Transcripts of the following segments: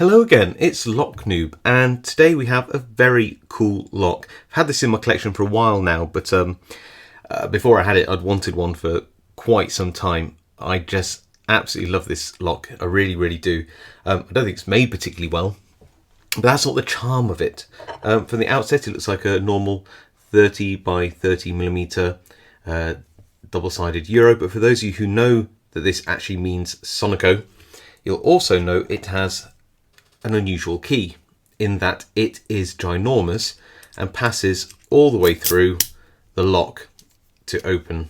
Hello again, it's Noob, and today we have a very cool lock. I've had this in my collection for a while now, but before I had it, I'd wanted one for quite some time. I just absolutely love this lock. I really do. I don't think it's made particularly well, but that's not the charm of it. From the outset, it looks like a normal 30 by 30 millimeter double-sided Euro, but for those of you who know that this actually means Sonico, you'll also know it has an unusual key in that it is ginormous and passes all the way through the lock to open.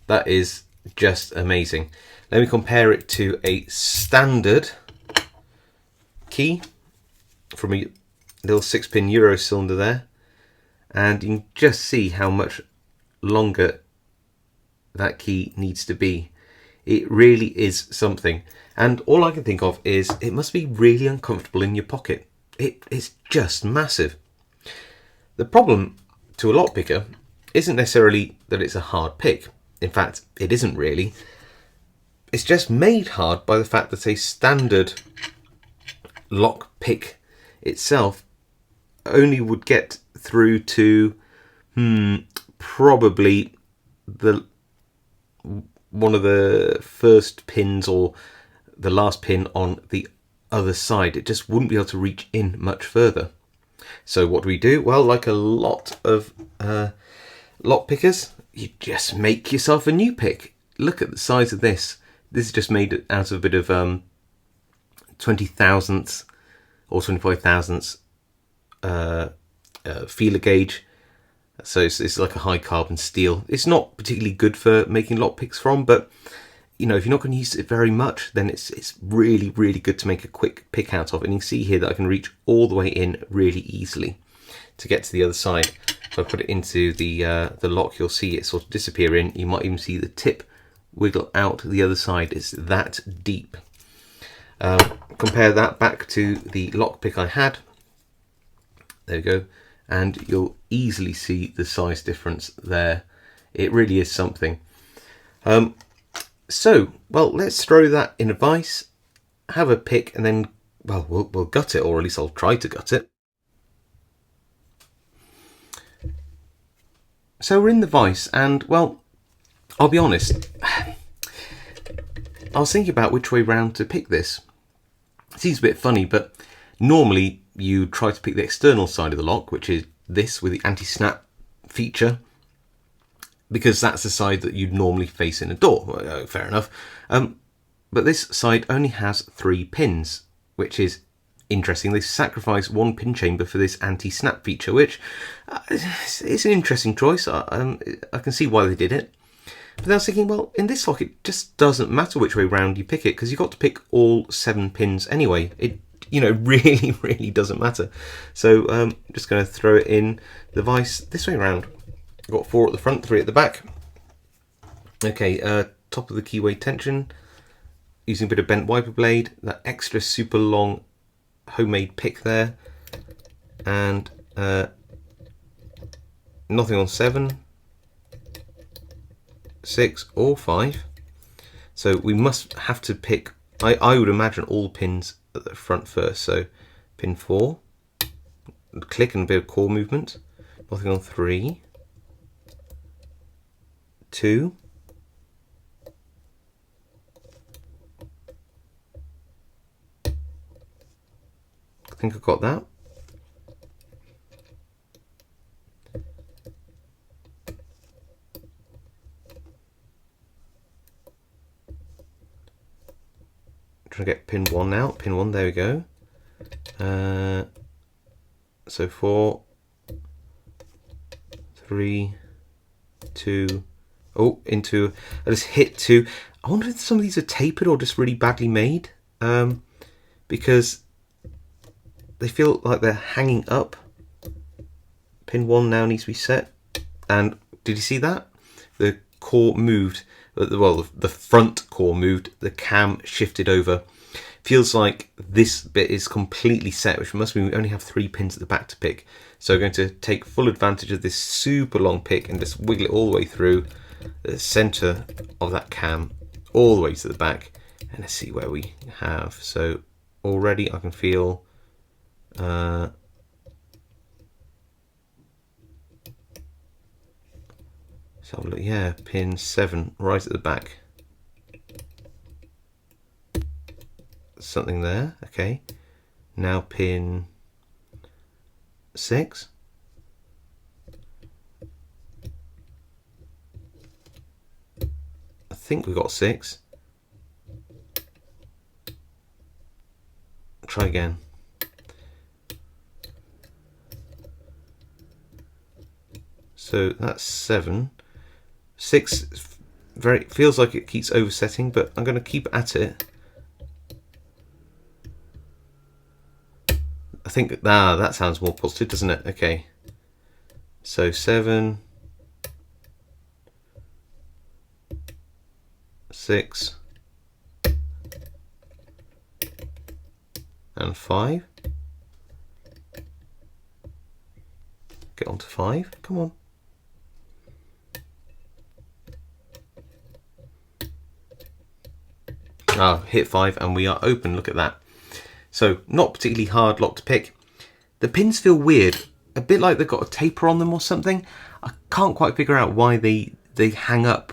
That is just amazing. Let me compare it to a standard key from a little 6-pin Euro cylinder there, and you can just see how much longer that key needs to be. It really is something, and all I can think of is it must be really uncomfortable in your pocket. It's just massive. The problem to a lock picker isn't necessarily that it's a hard pick. In fact, it isn't really. It's just made hard by the fact that a standard lock pick itself only would get through to probably one of the first pins or the last pin on the other side. It just wouldn't be able to reach in much further. So what do we do? Well, like a lot of lock pickers, you just make yourself a new pick. Look at the size of this. This is just made out of a bit of 20 thousandths or 25 thousandths feeler gauge. So it's like a high carbon steel. It's not particularly good for making lock picks from, but you know, if you're not going to use it very much, then it's really good to make a quick pick out of. And you can see here that I can reach all the way in really easily to get to the other side. If I put it into the lock, you'll see it sort of disappear in. You might even see the tip wiggle out the other side. It's that deep. Compare that back to the lock pick I had. There we go. And you'll easily see the size difference there. It really is something. So, well, let's throw that in a vise, have a pick, and then, well, we'll gut it, or at least I'll try to gut it. So we're in the vise, and, well, I'll be honest, I was thinking about which way round to pick this. It seems a bit funny, but normally you try to pick the external side of the lock, which is this with the anti-snap feature, because that's the side that you'd normally face in a door. Well, fair enough. But this side only has 3 pins, which is interesting. They sacrificed 1 pin chamber for this anti-snap feature, which is an interesting choice. I can see why they did it. But then I was thinking, well, in this lock, it just doesn't matter which way round you pick it, because you've got to pick all 7 pins anyway. It, you know, really doesn't matter. So I'm just going to throw it in the vise this way around. I've got 4 at the front, 3 at the back. Okay, top of the keyway tension, using a bit of bent wiper blade, that extra super long homemade pick there, and nothing on 7, 6 or 5. So we must have to pick, I would imagine, all the pins at the front first. So pin 4, click and a bit of core movement, nothing on 3, 2, I think I've got that. Trying to get pin 1 out. Pin 1, there we go. So 4, 3, 2. Oh, into, I just hit 2. I wonder if some of these are tapered or just really badly made, because they feel like they're hanging up. Pin 1 now needs to be set, and did you see that? The core moved, well, the front core moved, the cam shifted over. Feels like this bit is completely set, which must mean we only have 3 pins at the back to pick. So we're going to take full advantage of this super long pick and just wiggle it all the way through the center of that cam, all the way to the back, and let's see where we have. So already I can feel let's have a look. Yeah, pin 7 right at the back. Something there. Okay. Now pin 6. I think we got 6. Try again. So that's 7. 6 very feels like it keeps oversetting, but I'm going to keep at it. I think that sounds more positive, doesn't it? Okay. So 7, 6, and 5. Get on to 5. Come on. Hit 5 and we are open. Look at that. So not particularly hard lock to pick. The pins feel weird, a bit like they've got a taper on them or something. I can't quite figure out why they hang up.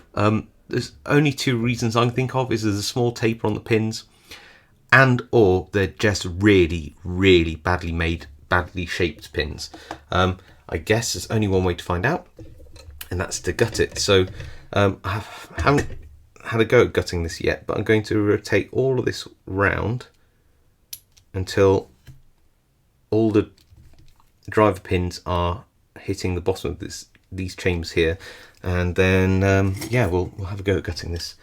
There's only 2 reasons I can think of: is there's a small taper on the pins, and or they're just really, really badly made, badly shaped pins. I guess there's only one way to find out, and that's to gut it. So I haven't had a go at gutting this yet, but I'm going to rotate all of this round until all the driver pins are hitting the bottom of these chambers here, and then yeah, we'll have a go at gutting this.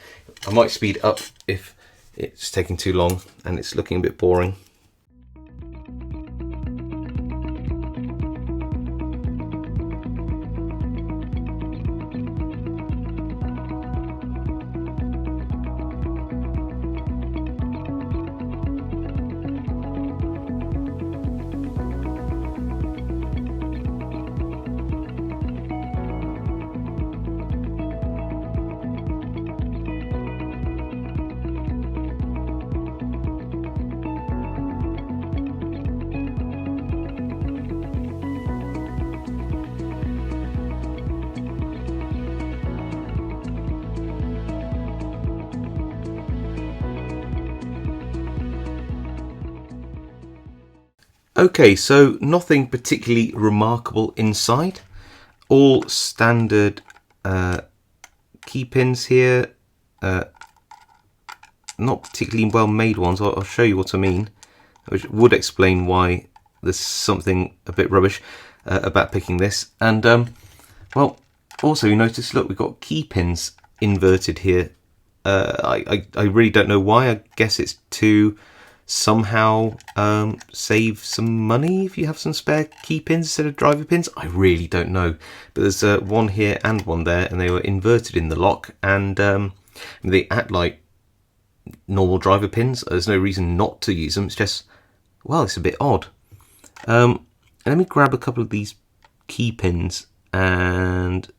I might speed it up if it's taking too long and it's looking a bit boring. Okay, so nothing particularly remarkable inside. All standard key pins here. Not particularly well made ones. I'll show you what I mean, which would explain why there's something a bit rubbish about picking this. And well, also you notice, look, we've got key pins inverted here. I really don't know why. I guess it's to somehow save some money if you have some spare key pins instead of driver pins. I really don't know, but there's one here and one there, and they were inverted in the lock, and they act like normal driver pins. There's no reason not to use them. It's just, well, it's a bit odd. Let me grab a couple of these key pins and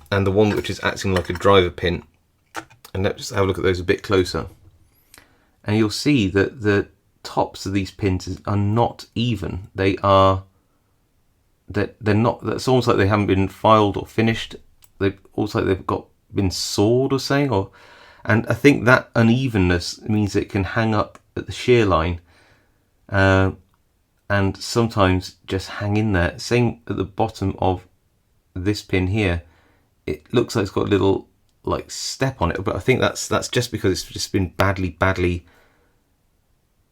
the one which is acting like a driver pin, and let's just have a look at those a bit closer. And you'll see that the tops of these pins are not even. They're not. That's almost like they haven't been filed or finished. They've almost like they've been sawed or something. And I think that unevenness means it can hang up at the shear line, and sometimes just hang in there. Same at the bottom of this pin here. It looks like it's got a little like step on it, but I think that's just because it's just been badly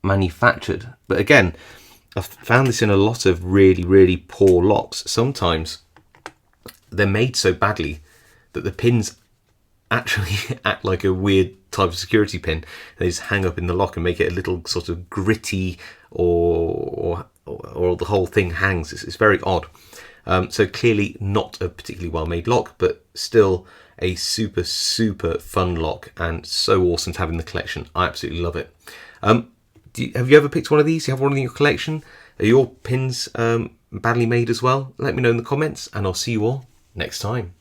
manufactured. But again, I've found this in a lot of really poor locks. Sometimes they're made so badly that the pins actually act like a weird type of security pin. They just hang up in the lock and make it a little sort of gritty, or the whole thing hangs. It's very odd. So clearly not a particularly well made lock, but still a super fun lock, and so awesome to have in the collection. I absolutely love it. Have you ever picked one of these? Do you have one in your collection? Are your pins badly made as well? Let me know in the comments, and I'll see you all next time.